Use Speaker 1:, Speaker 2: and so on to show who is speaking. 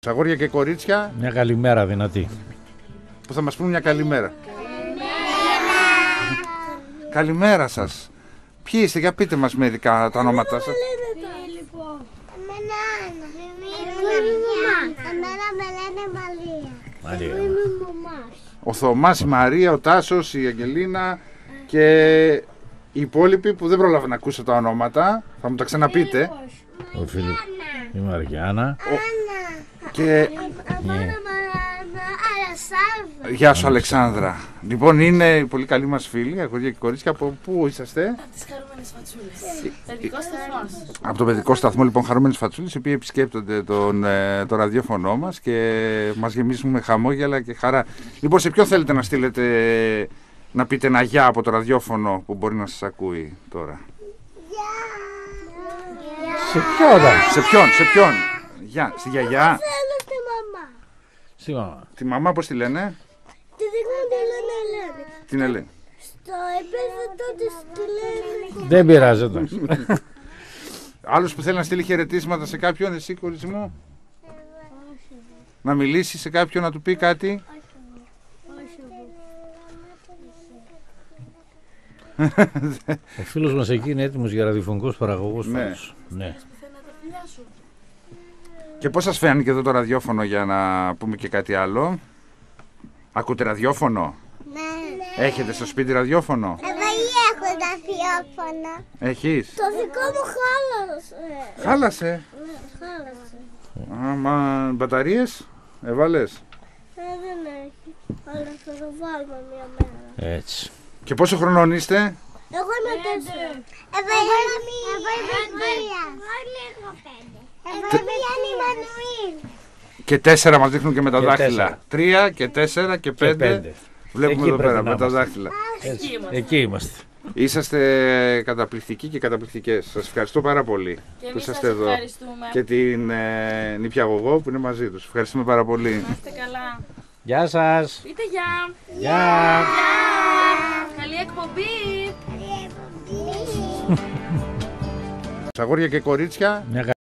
Speaker 1: Αγόρια και κορίτσια,
Speaker 2: μια καλημέρα δυνατή.
Speaker 1: που θα μας πούν μια καλημέρα. Καλημέρα σας. Ποιοι είστε, για πείτε μας μερικά τα ονόματά σας.
Speaker 3: Εμένα με λένε Μαρία.
Speaker 1: Ο Θωμάς, η Μαρία, ο Τάσος, η Αγγελίνα και οι υπόλοιποι που δεν πρόλαβα να ακούσω τα ονόματα. Θα μου τα ξαναπείτε.
Speaker 2: Ο Φίλιπ, η Μαριάννα.
Speaker 1: Και γεια σου Αλεξάνδρα. Λοιπόν, είναι πολύ καλοί μας φίλοι, αγόρια και κορίτσια. Από πού είσαστε?
Speaker 4: Από τις Χαρούμενες Φατσούλες. Παιδικός σταθμός.
Speaker 1: Από το παιδικό σταθμό, λοιπόν, Χαρούμενες Φατσούλες, οι οποίοι επισκέπτονται το ραδιόφωνο μας και μας γεμίζουν με χαμόγελα και χαρά. Λοιπόν, σε ποιον θέλετε να στείλετε, να πείτε ένα γεια από το ραδιόφωνο που μπορεί να σας ακούει τώρα? Σε ποιον? Γεια, στη γιαγιά.
Speaker 2: Στη μαμά.
Speaker 1: Τη μαμά πώς τη λένε?
Speaker 3: Τη δείχνουν τη λένε Ελένη.
Speaker 1: Την Ελένη.
Speaker 3: Στο επίθετο της τη λένε...
Speaker 2: Δεν πειράζει, εντάξει.
Speaker 1: Άλλος που θέλει να στείλει χαιρετίσματα σε κάποιον, εσύ κορίτσι μου? Να μιλήσει σε κάποιον, να του πει κάτι?
Speaker 2: Ο φίλος μας εκεί είναι έτοιμος για ραδιοφωνικός παραγωγός.
Speaker 1: Ναι.
Speaker 2: Ναι.
Speaker 1: Και πώς σας φαίνεται εδώ το ραδιόφωνο, για να πούμε και κάτι άλλο? Ακούτε ραδιόφωνο?
Speaker 3: Ναι.
Speaker 1: Έχετε στο σπίτι ραδιόφωνο?
Speaker 3: Εγώ έχω τα ραδιόφωνα.
Speaker 1: Έχεις?
Speaker 3: Το δικό μου χάλασε.
Speaker 1: Χάλασε.
Speaker 3: Χάλασε.
Speaker 1: Άμα μπαταρίες έβαλες?
Speaker 3: Δεν έχει. Αλλά θα το βάλουμε μια μέρα.
Speaker 2: Έτσι.
Speaker 1: Και πόσο χρονών είστε?
Speaker 3: Εγώ είμαι 4. Εγώ είμαι 3. Εγώ είμαι η Μανουήλ.
Speaker 1: Και 4 μας δείχνουν και με τα
Speaker 2: Και
Speaker 1: δάχτυλα. 3 και 4 και 5. Βλέπουμε
Speaker 2: Εκεί
Speaker 1: εδώ
Speaker 2: πρέπει
Speaker 1: πέρα
Speaker 2: να
Speaker 1: με τα
Speaker 2: είμαστε.
Speaker 1: δάχτυλα.
Speaker 2: Έτσι. Εκεί είμαστε.
Speaker 1: Είσαστε καταπληκτικοί και καταπληκτικές. Σας ευχαριστώ πάρα πολύ
Speaker 4: Και
Speaker 1: που
Speaker 4: εμείς
Speaker 1: είσαστε
Speaker 4: σας
Speaker 1: εδώ.
Speaker 4: ευχαριστούμε.
Speaker 1: Και την νηπιαγωγό που είναι μαζί τους. Ευχαριστούμε πάρα πολύ.
Speaker 4: Να είστε καλά.
Speaker 2: Γεια σας.
Speaker 4: Πείτε γεια.
Speaker 2: Γεια.
Speaker 4: Καλή εκπομπή.
Speaker 1: Αγόρια και κορίτσια.
Speaker 2: Μια